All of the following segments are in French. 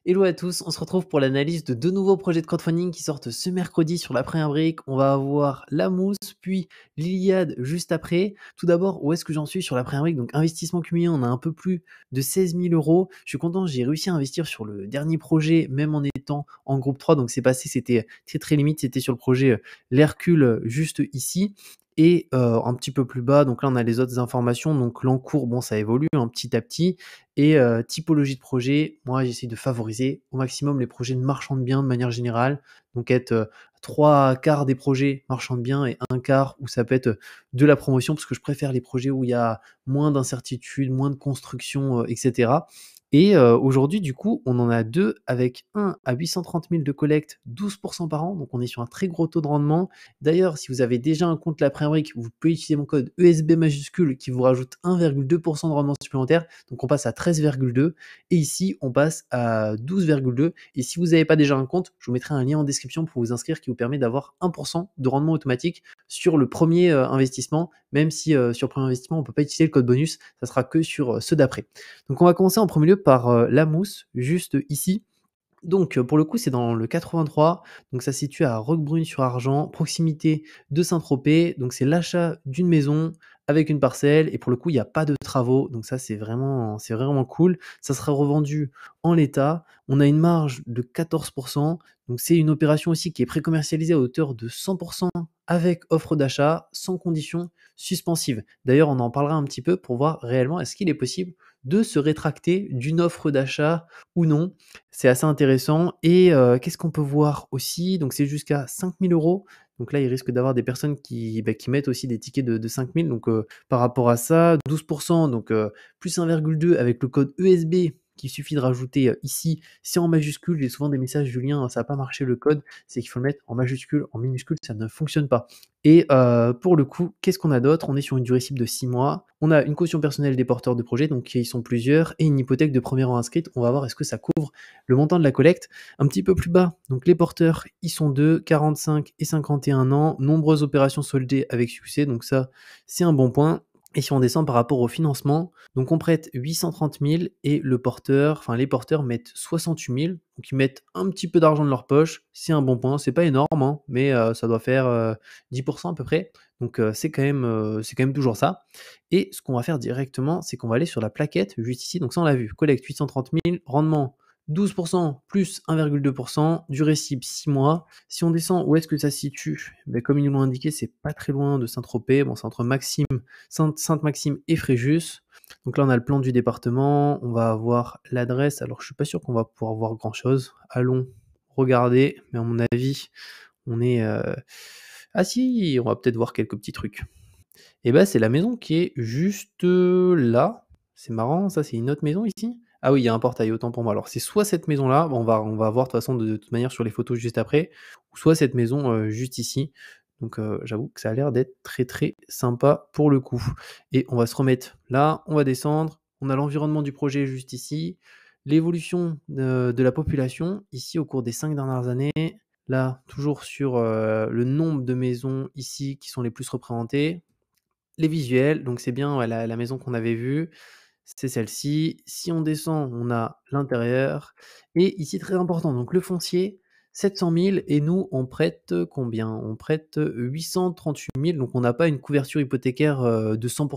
Hello à tous, on se retrouve pour l'analyse de 2 nouveaux projets de crowdfunding qui sortent ce mercredi sur la première brique. On va avoir La Mousse, puis l'Iliade juste après. Tout d'abord, où est-ce que j'en suis sur la première brique? Donc investissement cumulé, on a un peu plus de 16 000 €. Je suis content, j'ai réussi à investir sur le dernier projet, même en étant en groupe 3. Donc c'est passé, c'était très très limite, c'était sur le projet l'Hercule juste ici. Et un petit peu plus bas, donc là on a les autres informations. Donc l'encours, bon ça évolue petit à petit. Et typologie de projet, moi j'essaie de favoriser au maximum les projets de marchand de biens de manière générale. Donc être 3/4 des projets marchand de biens et un quart où ça peut être de la promotion, parce que je préfère les projets où il y a moins d'incertitudes, moins de construction, etc. Et aujourd'hui, du coup, on en a deux, avec un à 830 000 de collecte, 12% par an. Donc on est sur un très gros taux de rendement. D'ailleurs, si vous avez déjà un compte La Première Brique, vous pouvez utiliser mon code ESB majuscule qui vous rajoute 1,2% de rendement supplémentaire. Donc on passe à 13,2 et ici on passe à 12,2. Et si vous n'avez pas déjà un compte, je vous mettrai un lien en description pour vous inscrire qui vous permet d'avoir 1% de rendement automatique sur le premier investissement, même si sur le premier investissement on ne peut pas utiliser le code bonus, ça sera que sur ceux d'après. Donc on va commencer en premier lieu par La Mousse, juste ici. Donc, pour le coup, c'est dans le 83, donc ça se situe à Roquebrune-sur-Argent, proximité de Saint-Tropez. Donc c'est l'achat d'une maison avec une parcelle et pour le coup, il y a pas de travaux, donc ça, c'est vraiment cool. Ça sera revendu en l'état. On a une marge de 14, donc c'est une opération aussi qui est pré-commercialisée à hauteur de 100 avec offre d'achat, sans condition suspensive. D'ailleurs, on en parlera un petit peu pour voir réellement est-ce qu'il est possible de se rétracter d'une offre d'achat ou non. C'est assez intéressant. Et qu'est-ce qu'on peut voir aussi? Donc c'est jusqu'à 5 000 €. Donc là, il risque d'avoir des personnes qui mettent aussi des tickets de 5 000. Donc par rapport à ça, 12 donc plus 1,2 avec le code ESB qu'il suffit de rajouter ici. C'est en majuscule et souvent des messages: «Julien, ça n'a pas marché le code». C'est qu'il faut le mettre en majuscule, en minuscule, ça ne fonctionne pas. Et pour le coup, qu'est-ce qu'on a d'autre? On est sur une durée cible de 6 mois. On a une caution personnelle des porteurs de projets, donc ils sont plusieurs, et une hypothèque de premier rang inscrite. On va voir est-ce que ça couvre le montant de la collecte. Un petit peu plus bas, donc les porteurs, ils sont deux, 45 et 51 ans. Nombreuses opérations soldées avec succès, donc ça, c'est un bon point. Et si on descend par rapport au financement, donc on prête 830 000 et les porteurs mettent 68 000. Donc ils mettent un petit peu d'argent de leur poche. C'est un bon point. C'est pas énorme, hein, mais ça doit faire 10% à peu près. Donc c'est quand même toujours ça. Et ce qu'on va faire directement, c'est qu'on va aller sur la plaquette juste ici. Donc ça, on l'a vu. Collecte 830 000, rendement 12% plus 1,2%, durée cible 6 mois. Si on descend, où est-ce que ça se situe? Ben, comme ils nous l'ont indiqué, c'est pas très loin de Saint-Tropez. Bon, c'est entre Sainte-Maxime et Fréjus. Donc là, on a le plan du département, on va avoir l'adresse. Alors, je suis pas sûr qu'on va pouvoir voir grand-chose. Allons regarder, mais à mon avis, on est... Ah si, on va peut-être voir quelques petits trucs. Et ben, c'est la maison qui est juste là. C'est marrant, ça, c'est une autre maison ici? Ah oui, il y a un portail, autant pour moi. Alors, c'est soit cette maison-là, bon, on va voir de toute façon de toute manière sur les photos juste après, ou soit cette maison juste ici. Donc, j'avoue que ça a l'air d'être très très sympa pour le coup. Et on va se remettre là, on va descendre. On a l'environnement du projet juste ici. L'évolution de la population ici au cours des 5 dernières années. Là, toujours sur le nombre de maisons ici qui sont les plus représentées. Les visuels, donc c'est bien, ouais, la maison qu'on avait vue, c'est celle-ci. Si on descend, on a l'intérieur et ici très important, donc le foncier, 700 000 et nous on prête combien? On prête 838 000, donc on n'a pas une couverture hypothécaire de 100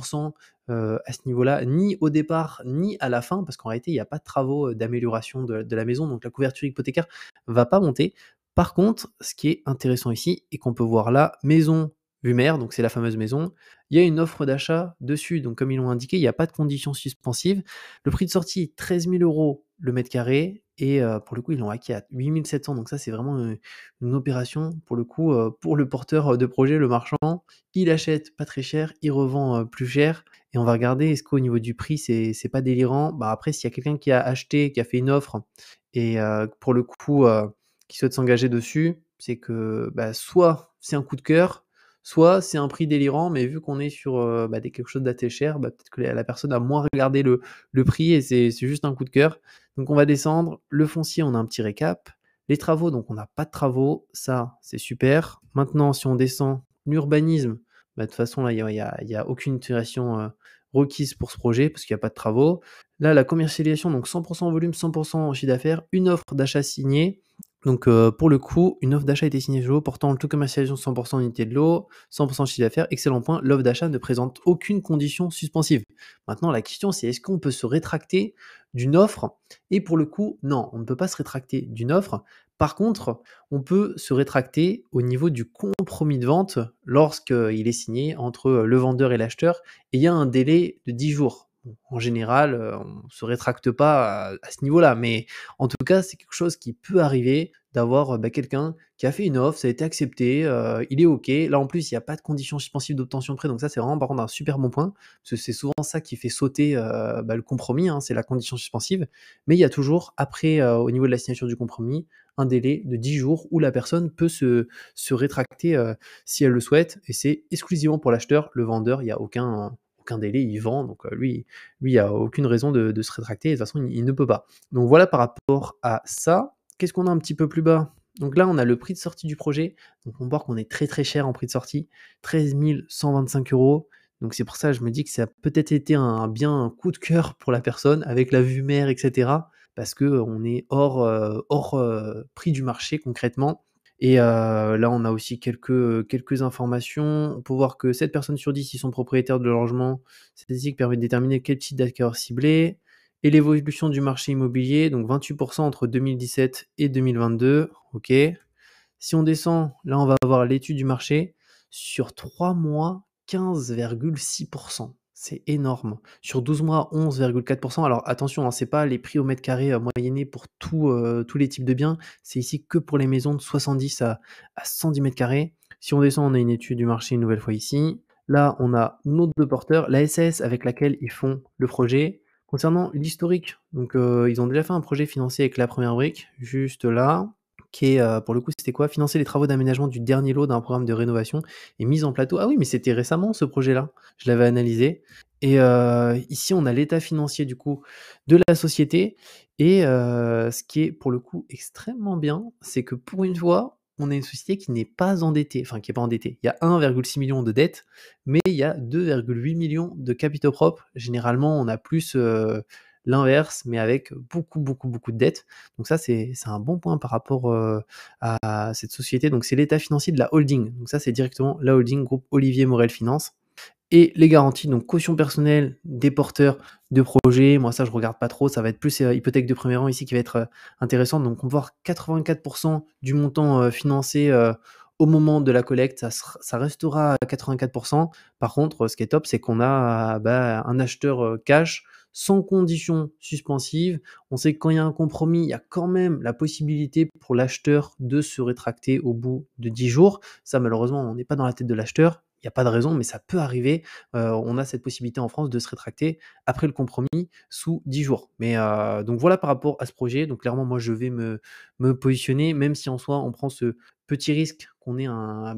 à ce niveau-là, ni au départ, ni à la fin, parce qu'en réalité, il y a pas de travaux d'amélioration de la maison, donc la couverture hypothécaire va pas monter. Par contre, ce qui est intéressant ici et qu'on peut voir là, maison vue mer, donc c'est la fameuse maison, il y a une offre d'achat dessus, donc comme ils l'ont indiqué, il n'y a pas de conditions suspensives. Le prix de sortie, 13 000 € le mètre carré, et pour le coup, ils l'ont acquis à 8 700, donc ça, c'est vraiment une opération, pour le coup, pour le porteur de projet, le marchand. Il achète pas très cher, il revend plus cher, et on va regarder, est-ce qu'au niveau du prix, c'est pas délirant? Bah après, s'il y a quelqu'un qui a acheté, qui a fait une offre, et pour le coup, qui souhaite s'engager dessus, c'est que bah, soit c'est un coup de cœur, soit c'est un prix délirant, mais vu qu'on est sur quelque chose d'assez cher, bah, peut-être que la personne a moins regardé le prix et c'est juste un coup de cœur. Donc on va descendre. Le foncier, on a un petit récap. Les travaux, donc on n'a pas de travaux, ça c'est super. Maintenant, si on descend, l'urbanisme, bah, de toute façon là, il y a aucune utilisation requise pour ce projet parce qu'il n'y a pas de travaux. Là, la commercialisation, donc 100 volume, 100 chiffre d'affaires, une offre d'achat signée. Donc, pour le coup, une offre d'achat a été signée chez Hello portant le taux de commercialisation 100 unité de lot, 100 chiffre d'affaires. Excellent point, l'offre d'achat ne présente aucune condition suspensive. Maintenant, la question, c'est est-ce qu'on peut se rétracter d'une offre? Et pour le coup, non, on ne peut pas se rétracter d'une offre. Par contre, on peut se rétracter au niveau du compromis de vente lorsqu'il est signé entre, le vendeur et l'acheteur et il y a un délai de 10 jours. Bon, en général, on se rétracte pas à ce niveau-là, mais en tout cas, c'est quelque chose qui peut arriver d'avoir, quelqu'un qui a fait une offre, ça a été accepté, il est OK. Là, en plus, il y a pas de conditions suspensives d'obtention de prêt, donc ça, c'est vraiment par contre un super bon point, parce que c'est souvent ça qui fait sauter, le compromis, hein, c'est la condition suspensive. Mais il y a toujours après, au niveau de la signature du compromis, un délai de 10 jours où la personne peut se rétracter, si elle le souhaite et c'est exclusivement pour l'acheteur. Le vendeur, il y a aucun délai, il vend donc lui, il a aucune raison de se rétracter et de toute façon, il ne peut pas. Donc voilà par rapport à ça. Qu'est-ce qu'on a un petit peu plus bas? Donc là, on a le prix de sortie du projet. Donc on voit qu'on est très, très cher en prix de sortie, 13 125 €. Donc c'est pour ça, que je me dis que ça a peut-être été un coup de cœur pour la personne avec la vue mer et cetera, parce qu'on est hors, prix du marché concrètement et là, on a aussi quelques informations. On peut voir que 7 personnes sur 10 ils sont propriétaires de leur logement. Statistique permet de déterminer quel type d'acquéreur cibler et l'évolution du marché immobilier, donc 28 entre 2017 et 2022. OK. Si on descend, là, on va avoir l'étude du marché. Sur 3 mois, 15,6. C'est énorme. Sur 12 mois, 11,4. Alors attention, hein, c'est pas les prix au mètre carré moyennés pour tous les types de biens. C'est ici que pour les maisons de 70 à 110 mètres carrés. Si on descend, on a une étude du marché une nouvelle fois ici. Là, on a notre deux porteurs, la SAS avec laquelle ils font le projet. Concernant l'historique, donc ils ont déjà fait un projet financé avec la première brique, juste là qui est, pour le coup, c'était quoi? Financer les travaux d'aménagement du dernier lot d'un programme de rénovation et mise en plateau. Ah oui, mais c'était récemment ce projet-là. Je l'avais analysé et ici, on a l'état financier du coup de la société et ce qui est pour le coup extrêmement bien, c'est que pour une fois, on a une société qui n'est pas endettée, enfin qui est pas endettée. Il y a 1,6 million de dettes, mais il y a 2,8 millions de capitaux propres. Généralement, on a plus, l'inverse, mais avec beaucoup, beaucoup, beaucoup de dettes. Donc ça, c'est un bon point par rapport, à cette société. Donc c'est l'état financier de la holding. Donc ça, c'est directement la holding groupe Olivier Morel Finance et les garanties, donc caution personnelle des porteurs de projets. Moi, ça, je regarde pas trop. Ça va être plus, hypothèque de premier rang ici qui va être, intéressante. Donc on va voir 84 du montant, financé, au moment de la collecte. Ça restera à 84. Par contre, ce qui est top, c'est qu'on a, un acheteur, cash sans condition suspensive. On sait que quand il y a un compromis, il y a quand même la possibilité pour l'acheteur de se rétracter au bout de 10 jours. Ça, malheureusement, on n'est pas dans la tête de l'acheteur. Il y a pas de raison, mais ça peut arriver. On a cette possibilité en France de se rétracter après le compromis sous 10 jours. Mais donc voilà par rapport à ce projet. Donc clairement, moi, je vais me positionner, même si en soi, on prend ce petit risque qu'on ait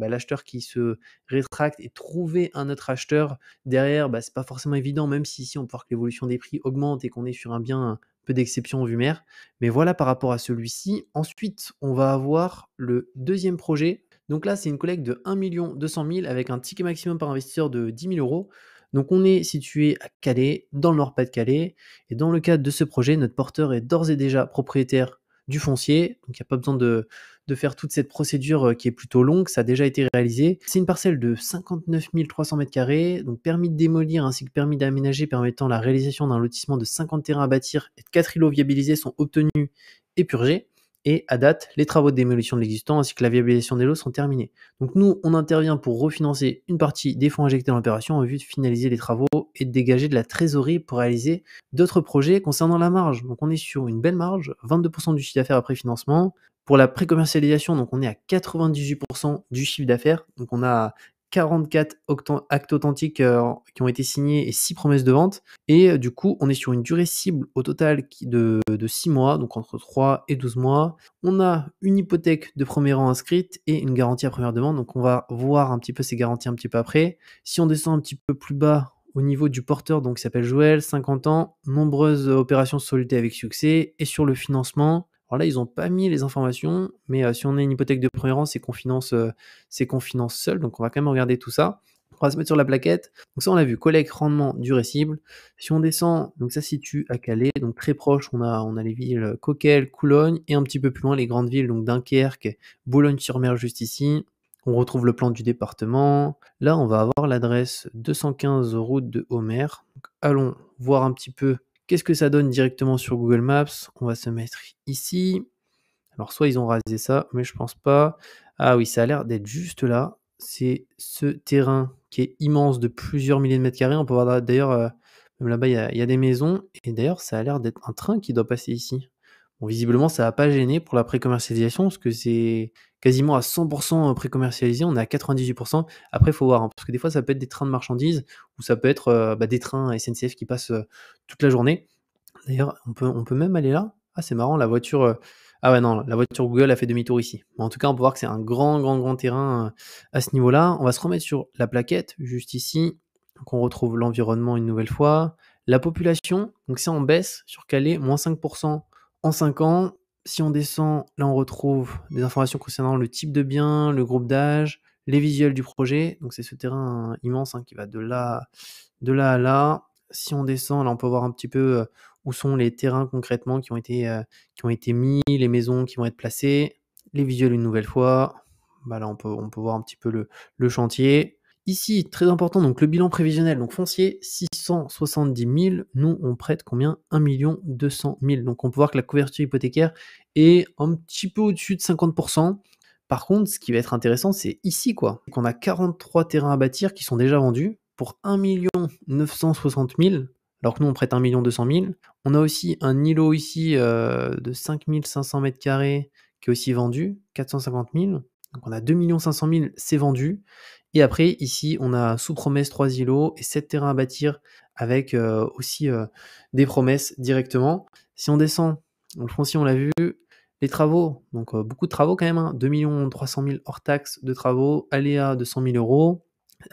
l'acheteur qui se rétracte et trouver un autre acheteur derrière, c'est pas forcément évident, même si ici, on peut voir que l'évolution des prix augmente et qu'on est sur un bien un peu d'exception vue mer. Mais voilà par rapport à celui-ci. Ensuite, on va avoir le deuxième projet. Donc là, c'est une collecte de 1 200 000 avec un ticket maximum par investisseur de 10 000 €. Donc on est situé à Calais, dans le Nord-Pas-de-Calais. Et dans le cadre de ce projet, notre porteur est d'ores et déjà propriétaire du foncier. Donc il n'y a pas besoin de faire toute cette procédure qui est plutôt longue. Ça a déjà été réalisé. C'est une parcelle de 59 300 mètres carrés. Donc permis de démolir ainsi que permis d'aménager permettant la réalisation d'un lotissement de 50 terrains à bâtir et de 4 îlots viabilisés sont obtenus et purgés. Et à date, les travaux de démolition de l'existant ainsi que la viabilisation des lots sont terminés. Donc nous, on intervient pour refinancer une partie des fonds injectés dans l'opération en vue de finaliser les travaux et de dégager de la trésorerie pour réaliser d'autres projets concernant la marge. Donc on est sur une belle marge, 22 du chiffre d'affaires après financement. Pour la pré-commercialisation, donc on est à 98 du chiffre d'affaires. Donc on a 44 actes authentiques qui ont été signés et 6 promesses de vente. Et du coup, on est sur une durée cible au total de 6 mois, donc entre 3 et 12 mois. On a une hypothèque de premier rang inscrite et une garantie à première demande. Donc on va voir un petit peu ces garanties un petit peu après. Si on descend un petit peu plus bas au niveau du porteur, donc il s'appelle Joël, 50 ans, nombreuses opérations soldées avec succès. Et sur le financement, alors là, ils n'ont pas mis les informations, mais si on a une hypothèque de premier rang, c'est qu'on finance seul, donc on va quand même regarder tout ça. On va se mettre sur la plaquette. Donc ça, on l'a vu, collecte, rendement, durée cible. Si on descend, donc ça se situe à Calais, donc très proche, on a les villes Coquelles, Coulogne, et un petit peu plus loin, les grandes villes, donc Dunkerque, Boulogne-sur-Mer juste ici. On retrouve le plan du département. Là, on va avoir l'adresse 215 route de Homer. Donc, allons voir un petit peu qu'est-ce que ça donne directement sur Google Maps. On va se mettre ici. Alors soit ils ont rasé ça, mais je pense pas. Ah oui, ça a l'air d'être juste là. C'est ce terrain qui est immense de plusieurs milliers de mètres carrés. On peut voir d'ailleurs, même là-bas, il y a des maisons. Et d'ailleurs, ça a l'air d'être un train qui doit passer ici. Bon, visiblement, ça va pas gêner pour la pré-commercialisation, parce que c'est quasiment à 100% pré-commercialisé. On est à 98%. Après, il faut voir, hein, parce que des fois, ça peut être des trains de marchandises, ou ça peut être des trains SNCF qui passent toute la journée. D'ailleurs, on peut même aller là. Ah, c'est marrant, la voiture. Ah ouais, non, la voiture Google a fait demi-tour ici. Mais en tout cas, on peut voir que c'est un grand, grand, grand terrain à ce niveau-là. On va se remettre sur la plaquette, juste ici. Donc, on retrouve l'environnement une nouvelle fois. La population, donc c'est en baisse sur Calais, moins 5% en 5 ans. Si on descend, là, on retrouve des informations concernant le type de bien, le groupe d'âge, les visuels du projet. Donc, c'est ce terrain immense qui va de là à là. Si on descend, là, on peut voir un petit peu où sont les terrains concrètement qui ont été mis, les maisons qui vont être placées, les visuels une nouvelle fois. Bah là, on peut voir un petit peu le chantier. Ici, très important, donc le bilan prévisionnel, donc foncier 670 000. Nous, on prête combien? 1 200 000. Donc on peut voir que la couverture hypothécaire est un petit peu au-dessus de 50%. Par contre, ce qui va être intéressant, c'est ici, quoi. Qu'on a 43 terrains à bâtir qui sont déjà vendus pour 1 960 000, alors que nous, on prête 1 200 000. On a aussi un îlot ici de 5 500 mètres carrés qui est aussi vendu, 450 000. Donc on a 2 500 000, c'est vendu. Et après, ici, on a sous promesse 3 îlots et 7 terrains à bâtir avec aussi des promesses directement. Si on descend, donc le foncier, on l'a vu, les travaux, donc beaucoup de travaux quand même, 2 300 000 hors taxes de travaux, aléa de 100 000 euros.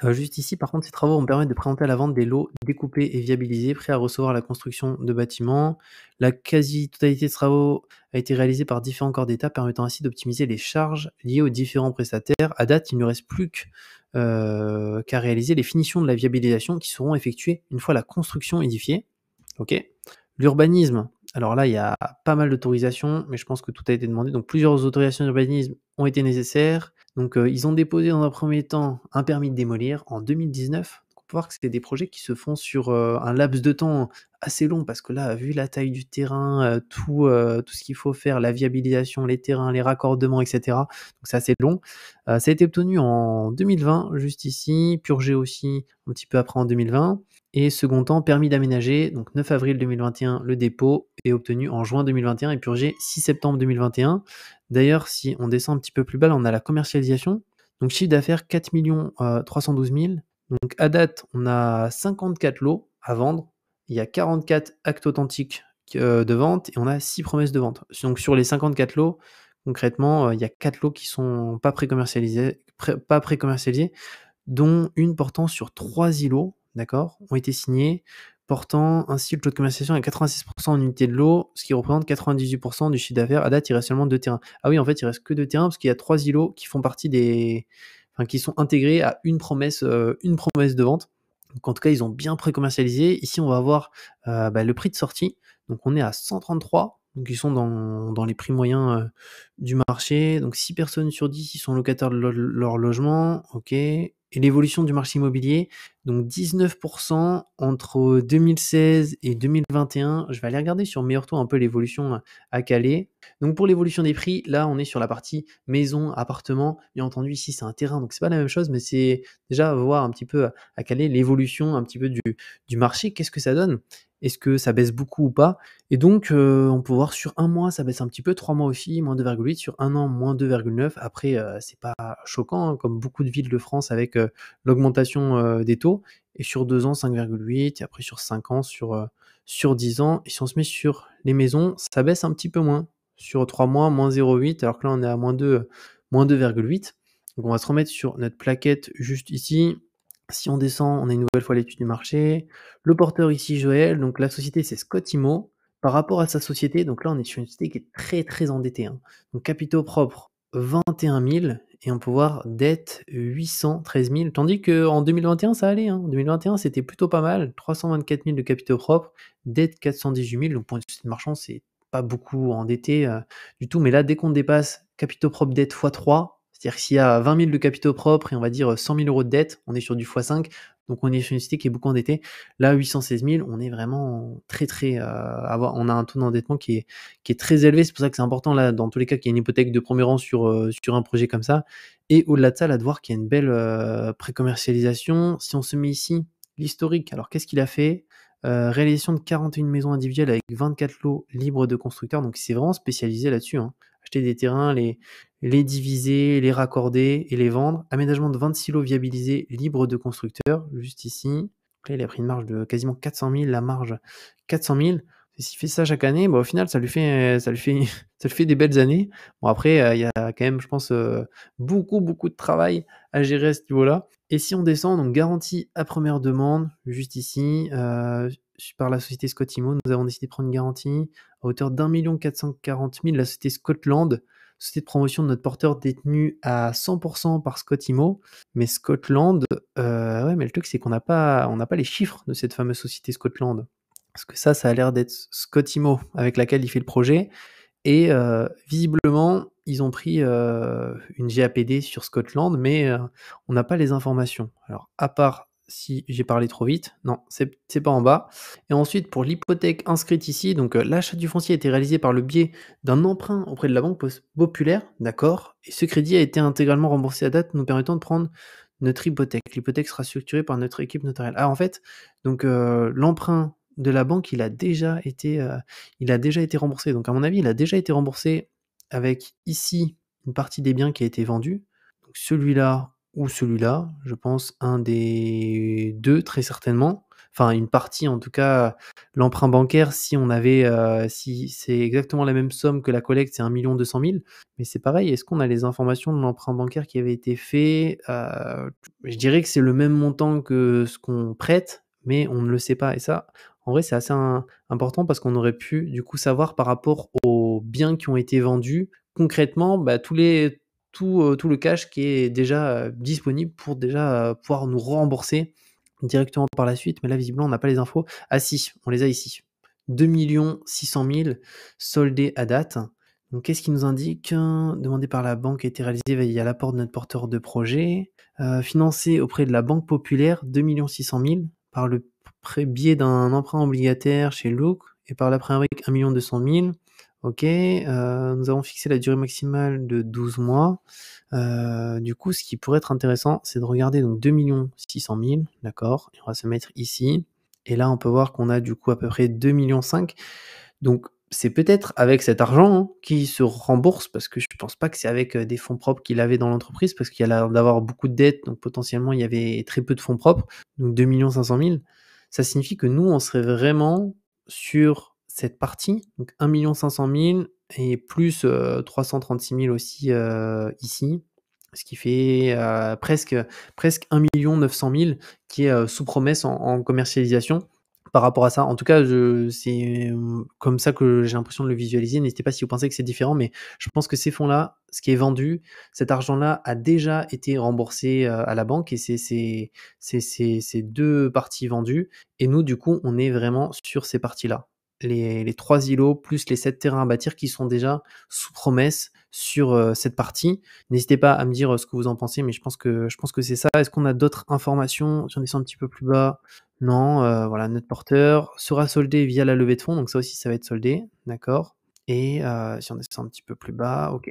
Juste ici, par contre, ces travaux vont me permettre de présenter à la vente des lots découpés et viabilisés, prêts à recevoir la construction de bâtiments. La quasi-totalité des travaux a été réalisée par différents corps d'État, permettant ainsi d'optimiser les charges liées aux différents prestataires. À date, il ne reste plus qu'à réaliser les finitions de la viabilisation qui seront effectuées une fois la construction édifiée. Ok. L'urbanisme, alors là, il y a pas mal d'autorisations, mais je pense que tout a été demandé. Donc, plusieurs autorisations d'urbanisme ont été nécessaires. Donc, ils ont déposé dans un premier temps un permis de démolir en 2019. On peut voir que c'est des projets qui se font sur un laps de temps assez long, parce que là, vu la taille du terrain, tout ce qu'il faut faire, la viabilisation, les terrains, les raccordements, etc. Donc, c'est assez long. Ça a été obtenu en 2020, juste ici, purgé aussi un petit peu après en 2020. Et second temps, permis d'aménager, donc 9 avril 2021, le dépôt est obtenu en juin 2021 et purgé 6 septembre 2021. D'ailleurs, si on descend un petit peu plus bas, là, on a la commercialisation. Donc chiffre d'affaires 4 312 000. Donc à date, on a 54 lots à vendre. Il y a 44 actes authentiques de vente et on a 6 promesses de vente. Donc sur les 54 lots, concrètement, il y a 4 lots qui sont pas pré-commercialisés, dont une portant sur 3 îlots, d'accord, ont été signés, portant ainsi le taux de commercialisation à 86% en unité de lot, ce qui représente 98% du chiffre d'affaires. À date, il reste seulement 2 terrains. Ah oui, en fait, il reste que 2 terrains parce qu'il y a 3 îlots qui font partie qui sont intégrés à une promesse de vente. Donc en tout cas, ils ont bien pré-commercialisé. Ici, on va voir le prix de sortie. Donc on est à 133. Donc ils sont dans les prix moyens du marché. Donc 6 personnes sur 10 ils sont locataires de leur logement. Ok. Et l'évolution du marché immobilier, donc 19% entre 2016 et 2021. Je vais aller regarder sur Meilleur Taux un peu l'évolution à Calais. Donc pour l'évolution des prix, là on est sur la partie maison, appartement. Bien entendu, ici c'est un terrain, donc c'est pas la même chose, mais c'est déjà voir un petit peu à Calais l'évolution un petit peu du marché. Qu'est-ce que ça donne? Est-ce que ça baisse beaucoup ou pas? Et donc, on peut voir sur un mois, ça baisse un petit peu, 3 mois aussi, moins 2,8, sur un an, moins 2,9. Après, c'est pas choquant, comme beaucoup de villes de France avec l'augmentation des taux. Et sur 2 ans, 5,8, et après sur 5 ans, sur 10 ans. Et si on se met sur les maisons, ça baisse un petit peu moins. Sur 3 mois, moins 0,8, alors que là, on est à moins 2, moins 2,8. Donc on va se remettre sur notre plaquette juste ici. Si on descend, on a une nouvelle fois l'étude du marché. Le porteur ici, Joël, donc la société c'est Scott Imo. Par rapport à sa société, donc là on est sur une société qui est très très endettée. Donc capitaux propres 21 000 et on peut voir dette 813 000, tandis qu'en 2021 ça allait, hein. En 2021 c'était plutôt pas mal, 324 000 de capitaux propres, dette 418 000, donc pour une société de marchand, c'est pas beaucoup endetté, du tout. Mais là, dès qu'on dépasse capitaux propres, dette fois 3, c'est-à-dire que s'il y a 20 000 de capitaux propres et on va dire 100 000 € de dette, on est sur du x5, donc on est sur une société qui est beaucoup endettée. Là, 816 000, on est vraiment très, très, on a un taux d'endettement qui est très élevé. C'est pour ça que c'est important, là, dans tous les cas, qu'il y ait une hypothèque de premier rang sur un projet comme ça. Et au-delà de ça, là, de voir qu'il y a une belle pré-commercialisation. Si on se met ici, l'historique, alors qu'est-ce qu'il a fait? Réalisation de 41 maisons individuelles avec 24 lots libres de constructeurs, donc il s'est vraiment spécialisé là-dessus, hein. Acheter des terrains, les diviser, les raccorder et les vendre. Aménagement de 26 lots viabilisés libres de constructeurs, juste ici. Donc là, il a pris une marge de quasiment 400 000, la marge 400 000. Et s'il fait ça chaque année, bah, au final, ça lui fait, ça lui fait des belles années. Bon, après, il y a quand même, je pense, beaucoup, beaucoup de travail à gérer à ce niveau-là. Et si on descend, donc garantie à première demande, juste ici, par la société Scotimo, nous avons décidé de prendre une garantie à hauteur d'1 440 000, la société Scotland, société de promotion de notre porteur détenu à 100% par Scotimo. Mais Scotland, ouais, mais le truc, c'est on n'a pas les chiffres de cette fameuse société Scotland. Parce que ça a l'air d'être Scotimo avec laquelle il fait le projet. Et visiblement, ils ont pris une GAPD sur Scotland, mais on n'a pas les informations. Alors, à part si j'ai parlé trop vite, non, c'est pas en bas. Et ensuite, pour l'hypothèque inscrite ici, donc l'achat du foncier a été réalisé par le biais d'un emprunt auprès de la Banque Populaire, d'accord, et ce crédit a été intégralement remboursé à date, nous permettant de prendre notre hypothèque. L'hypothèque sera structurée par notre équipe notariale. Ah, en fait, donc l'emprunt de la banque, il a déjà été remboursé. Donc à mon avis, il a déjà été remboursé avec ici une partie des biens qui a été vendu. Donc celui-là ou celui-là, je pense un des deux très certainement. Enfin une partie en tout cas, l'emprunt bancaire, si c'est exactement la même somme que la collecte, c'est 1 200 000. Mais c'est pareil, est-ce qu'on a les informations de l'emprunt bancaire qui avait été fait? Je dirais que c'est le même montant que ce qu'on prête, mais on ne le sait pas. Et ça, en vrai, c'est assez important parce qu'on aurait pu du coup savoir par rapport aux biens qui ont été vendus, concrètement, bah, tout le cash qui est déjà disponible pour déjà pouvoir nous rembourser directement par la suite. Mais là, visiblement, on n'a pas les infos. Ah si, on les a ici. 2 600 000 soldés à date. Donc, qu'est-ce qui nous indique? Demandé par la banque a été réalisé via l'apport de notre porteur de projet. Financé auprès de la Banque Populaire, 2 600 000 par le biais d'un emprunt obligataire chez Look et par l'après brique 1 200 000. Ok, nous avons fixé la durée maximale de 12 mois. Du coup, ce qui pourrait être intéressant, c'est de regarder donc 2 600 000, d'accord, et on va se mettre ici. Et là, on peut voir qu'on a du coup à peu près 2,5 millions. Donc, c'est peut-être avec cet argent qui se rembourse, parce que je pense pas que c'est avec des fonds propres qu'il avait dans l'entreprise, parce qu'il y a l'air d'avoir beaucoup de dettes, donc potentiellement il y avait très peu de fonds propres, donc 2 500 000. Ça signifie que nous, on serait vraiment sur cette partie, donc 1 500 000 et plus 336 000 aussi ici, ce qui fait presque 1 900 000 qui est sous promesse en commercialisation par rapport à ça. En tout cas, c'est comme ça que j'ai l'impression de le visualiser. N'hésitez pas si vous pensez que c'est différent, mais je pense que ces fonds-là, ce qui est vendu, cet argent-là a déjà été remboursé à la banque et c'est deux parties vendues. Et nous, du coup, on est vraiment sur ces parties-là. Les 3 îlots plus les 7 terrains à bâtir qui sont déjà sous promesse sur cette partie. N'hésitez pas à me dire ce que vous en pensez, mais je pense que c'est ça. Est-ce qu'on a d'autres informations? Si on descend un petit peu plus bas, non, voilà, notre porteur sera soldé via la levée de fonds, donc ça aussi, ça va être soldé, d'accord. Et si on descend un petit peu plus bas, OK.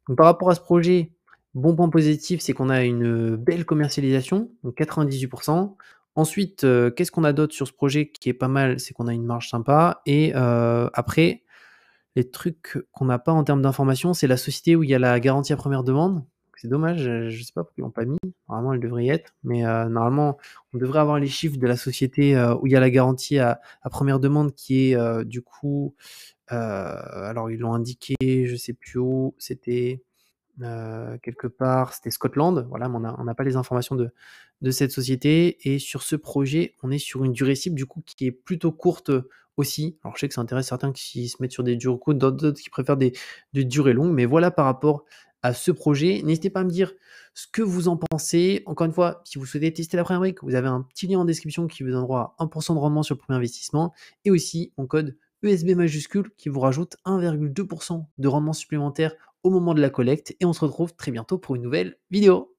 Donc par rapport à ce projet, bon point positif, c'est qu'on a une belle commercialisation, donc 98. Ensuite, qu'est-ce qu'on a d'autre sur ce projet qui est pas mal? C'est qu'on a une marge sympa et après, les trucs qu'on n'a pas en termes d'informations, c'est la société où il y a la garantie à première demande. C'est dommage, je sais pas pourquoi ils l'ont pas mis. Normalement, elle devrait y être, mais normalement, on devrait avoir les chiffres de la société où il y a la garantie à première demande qui est du coup, alors ils l'ont indiqué, je sais plus où, c'était quelque part, c'était Scotland, voilà, mais on n'a pas les informations de cette société. Et sur ce projet, on est sur une durée cible du coup qui est plutôt courte aussi. Alors je sais que ça intéresse certains qui se mettent sur des durées courtes, d'autres qui préfèrent des durées longues, mais voilà par rapport à ce projet. N'hésitez pas à me dire ce que vous en pensez. Encore une fois, si vous souhaitez tester la première brique, vous avez un petit lien en description qui vous donne droit à 1% de rendement sur le premier investissement et aussi mon code ESB majuscule qui vous rajoute 1,2% de rendement supplémentaire au moment de la collecte et on se retrouve très bientôt pour une nouvelle vidéo.